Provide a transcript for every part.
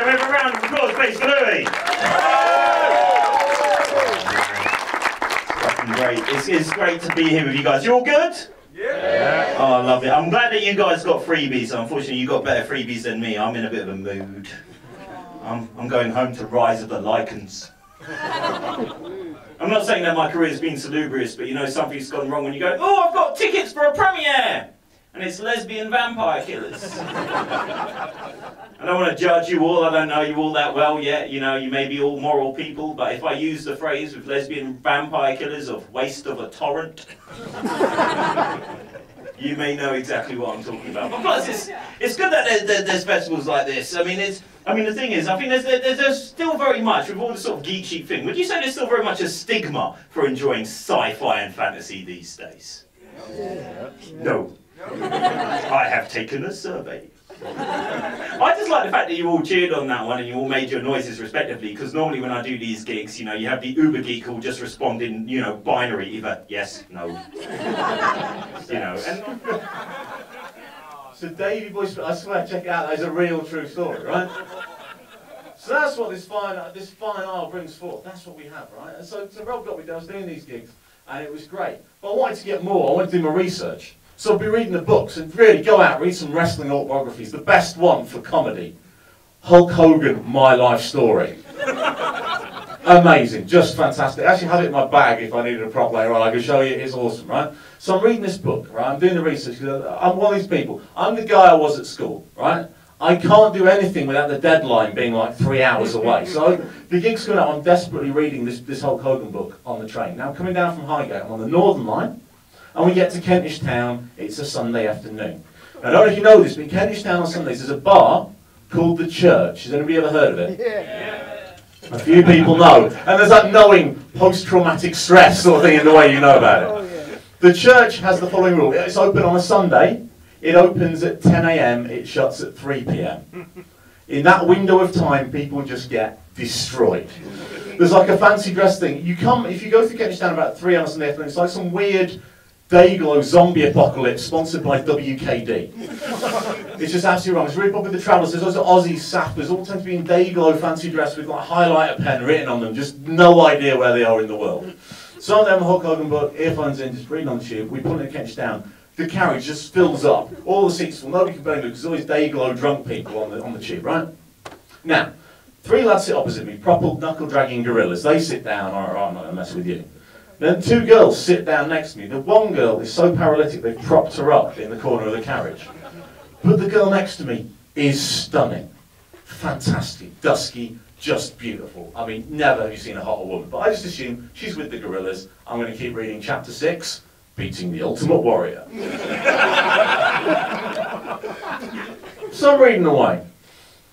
Can we have a round of applause, please, for Louis? Fucking great. It's great to be here with you guys. You all good? Yeah. Oh, I love it. I'm glad that you guys got freebies. Unfortunately, you got better freebies than me. I'm in a bit of a mood. I'm going home to Rise of the Lycans. I'm not saying that my career's been salubrious, but you know, something's gone wrong when you go, oh, I've got tickets for a premiere! And it's lesbian vampire killers. I don't want to judge you all, I don't know you all that well yet, you know, you may be all moral people, but if I use the phrase with lesbian vampire killers of waste of a torrent, you may know exactly what I'm talking about. But plus, it's good that there's festivals like this. I mean, the thing is, I think there's still very much, with all the sort of geek chic thing, would you say there's still very much a stigma for enjoying sci-fi and fantasy these days? No. I have taken a survey. I just like the fact that you all cheered on that one and you all made your noises respectively, because normally when I do these gigs, you know, you have the uber geek who'll just respond in, you know, binary, either yes, no. You know, and... So Davey Boy, I swear, check it out, that is a real true story, right? So that's what this fine isle brings forth. That's what we have, right? And so Rob got me down, I was doing these gigs, and it was great. But I wanted to get more, I wanted to do my research. So I'll be reading the books, and really go out, read some wrestling autobiographies. The best one for comedy, Hulk Hogan, My Life Story. Amazing, just fantastic. I actually had it in my bag if I needed a prop later on. I could show you, it's awesome, right? So I'm reading this book, right? I'm doing the research, because I'm one of these people. I'm the guy I was at school, right? I can't do anything without the deadline being like 3 hours away. So the gig's coming out, I'm desperately reading this Hulk Hogan book on the train. Now I'm coming down from Highgate, I'm on the Northern Line, and we get to Kentish Town, it's a Sunday afternoon. Now, I don't know if you know this, but in Kentish Town on Sundays there's a bar called The Church. Has anybody ever heard of it? Yeah. A few people know. And there's that knowing post-traumatic stress sort of thing in the way you know about it. Oh, yeah. The Church has the following rule. It's open on a Sunday. It opens at 10 AM, it shuts at 3 PM. In that window of time, people just get destroyed. There's like a fancy dress thing. You come, if you go through Kentish Town about 3 on a Sunday afternoon, it's like some weird Dayglow zombie apocalypse sponsored by WKD. It's just absolutely wrong. It's really popular with the travellers. There's also Aussie sappers, all tend to be in Dayglow fancy dress with like a highlighter pen written on them, just no idea where they are in the world. So I'm there, Hulk Hogan book, earphones in, just reading on the tube, we put it in Kentish Town. The carriage just fills up. All the seats full, nobody can barely move, because there's always Dayglow drunk people on the tube, right? Now, 3 lads sit opposite me, proper knuckle-dragging gorillas. They sit down, all right, I'm not going to mess with you. Then 2 girls sit down next to me. The one girl is so paralytic they've propped her up in the corner of the carriage. But the girl next to me is stunning. Fantastic, dusky, just beautiful. I mean, never have you seen a hotter woman. But I just assume she's with the gorillas. I'm going to keep reading chapter 6, Beating the Ultimate Warrior. So I'm reading away.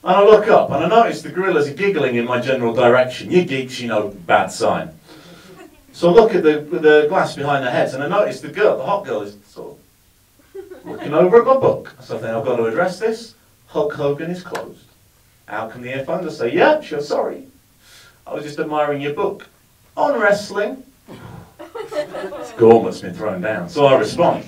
And I look up and I notice the gorillas are giggling in my general direction. You geeks, you know, bad sign. So I look at the glass behind their heads and I notice the girl, the hot girl, is sort of looking over at my book. So I think I've got to address this. Hulk Hogan is closed. Out come the earphones. I say, yeah, sure, sorry. I was just admiring your book. On wrestling. Gauntlet's been thrown down. So I respond,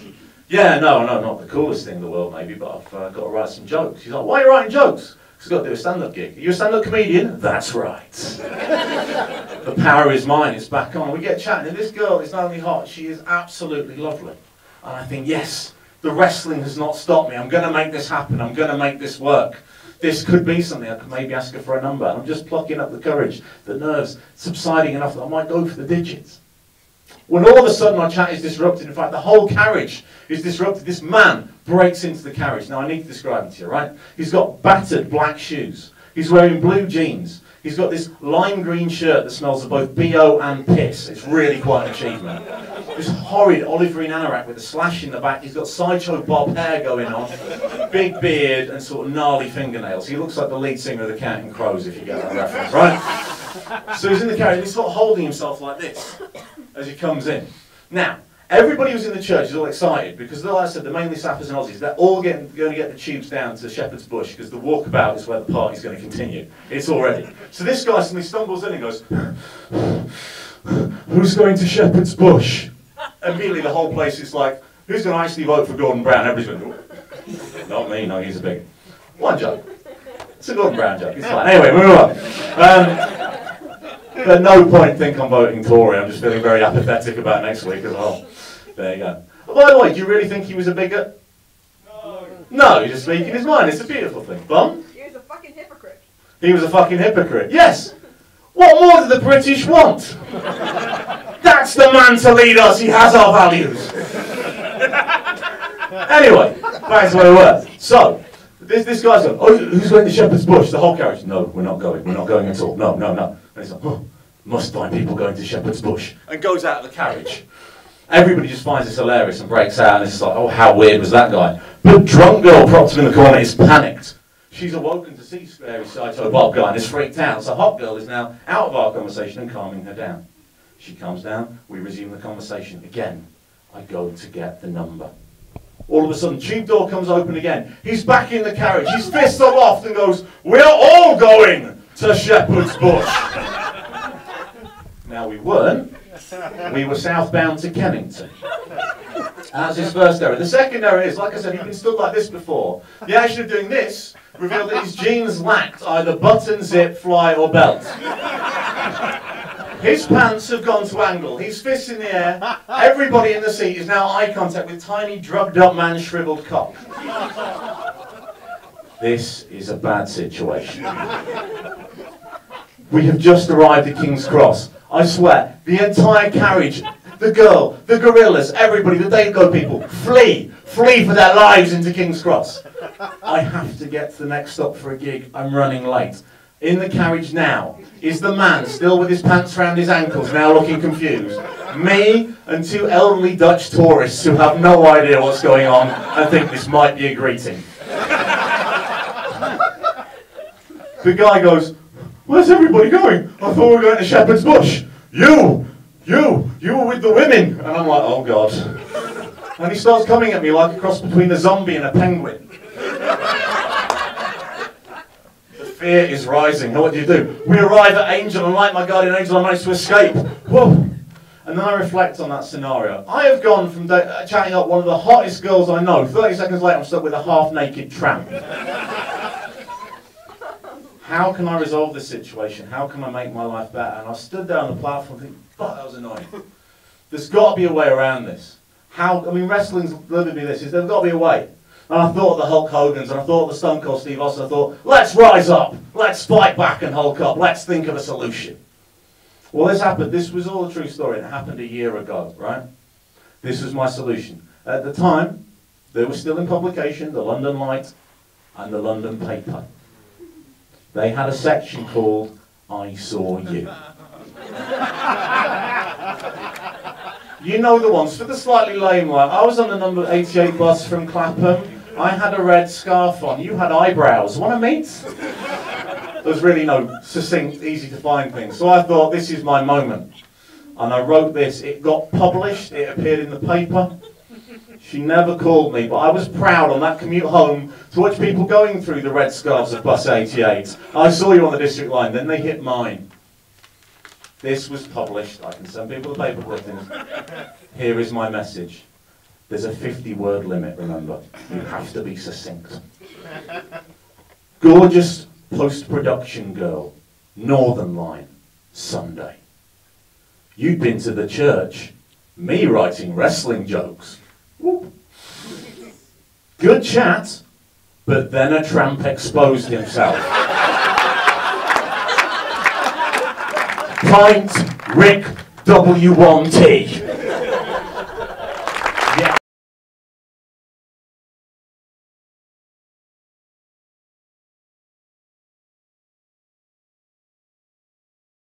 yeah, no, not the coolest thing in the world maybe, but I've got to write some jokes. She's like, why are you writing jokes? Because I've got to do a stand-up gig. Are you a stand-up comedian? That's right. The power is mine, it's back on. We get chatting, and this girl is not only hot, she is absolutely lovely. And I think, yes, the wrestling has not stopped me. I'm going to make this happen. I'm going to make this work. This could be something. I could maybe ask her for a number. And I'm just plucking up the courage, the nerves subsiding enough that I might go for the digits. When all of a sudden our chat is disrupted, in fact the whole carriage is disrupted, this man breaks into the carriage. Now I need to describe it to you, right? He's got battered black shoes. He's wearing blue jeans. He's got this lime green shirt that smells of both BO and piss. It's really quite an achievement. This horrid olive green anorak with a slash in the back. He's got Sideshow Bob hair going on, big beard and sort of gnarly fingernails. He looks like the lead singer of the Counting Crows, if you get that reference, right? So he's in the carriage and he's sort of holding himself like this as he comes in. Now, everybody who's in the church is all excited because, like I said, the mainly sappers and Aussies, they're all going to get the tubes down to Shepherd's Bush because the walkabout is where the party's going to continue. It's all ready. So this guy suddenly stumbles in and goes, who's going to Shepherd's Bush? Immediately the whole place is like, who's going to actually vote for Gordon Brown? Everybody's going, not me, no, he's a big one joke. It's a Gordon Brown joke, it's fine. Anyway, move on. At no point think I'm voting Tory. I'm just feeling very apathetic about next week as well. There you go. By the way, do you really think he was a bigot? No, he's just speaking his mind. It's a beautiful thing. Bum? He was a fucking hypocrite. He was a fucking hypocrite. Yes! What more do the British want? That's the man to lead us. He has our values. Anyway, back to where we were. So, this guy's going, oh, who's going to Shepherd's Bush? The whole carriage. No, we're not going. We're not going at all. No, no, no. And he's like, oh, must find people going to Shepherd's Bush. And goes out of the carriage. Everybody just finds this hilarious and breaks out, and it's like, oh, how weird was that guy? But drunk girl propped him in the corner is panicked. She's awoken to see Scary Saito Bob guy and is freaked out. So Hot Girl is now out of our conversation and calming her down. She comes down, we resume the conversation. Again, I go to get the number. All of a sudden, tube door comes open again. He's back in the carriage, his fists aloft and goes, we're all going to Shepherd's Bush. Now we weren't. We were southbound to Kennington. That's his first error. The second error is, like I said, he'd been stood like this before. The action of doing this revealed that his jeans lacked either button, zip, fly or belt. His pants have gone to angle, his fists in the air, everybody in the seat is now eye contact with tiny drugged up man's shriveled cock. This is a bad situation. We have just arrived at King's Cross. I swear, the entire carriage, the girl, the gorillas, everybody, the Dago people, flee for their lives into King's Cross. I have to get to the next stop for a gig, I'm running late. In the carriage now is the man still with his pants round his ankles, now looking confused. Me and two elderly Dutch tourists who have no idea what's going on and think this might be a greeting. The guy goes, where's everybody going? I thought we were going to Shepherd's Bush. You were with the women. And I'm like, oh God. And he starts coming at me like a cross between a zombie and a penguin. The fear is rising. Now what do? We arrive at Angel, and like my guardian angel, I manage to escape. Whoa. And then I reflect on that scenario. I have gone from chatting up one of the hottest girls I know. 30 seconds later, I'm stuck with a half-naked tramp. How can I resolve this situation? How can I make my life better? And I stood there on the platform thinking, fuck, that was annoying. There's got to be a way around this. Wrestling's literally this, there's got to be a way. And I thought of the Hulk Hogan's, and I thought of the Stone Cold Steve Austin, I thought, let's rise up, let's fight back and Hulk up, let's think of a solution. Well, this was all a true story, and it happened a year ago, right? This was my solution. At the time, they were still in publication, the London Light and the London Paper. They had a section called, I Saw You. You know the ones, for the slightly lame one. I was on the number 88 bus from Clapham. I had a red scarf on. You had eyebrows. Want to meet? There's really no succinct, easy to find things. So I thought, this is my moment. And I wrote this. It got published. It appeared in the paper. She never called me, but I was proud on that commute home to watch people going through the red scarves of bus 88. I saw you on the district line, then they hit mine. This was published. I can send people the paper clippings. Here is my message. There's a 50-word limit, remember. You have to be succinct. Gorgeous post-production girl, Northern Line, Sunday. You'd been to the church, me writing wrestling jokes. Whoop. Good chat, but then a tramp exposed himself. Pint, Rick, W1T.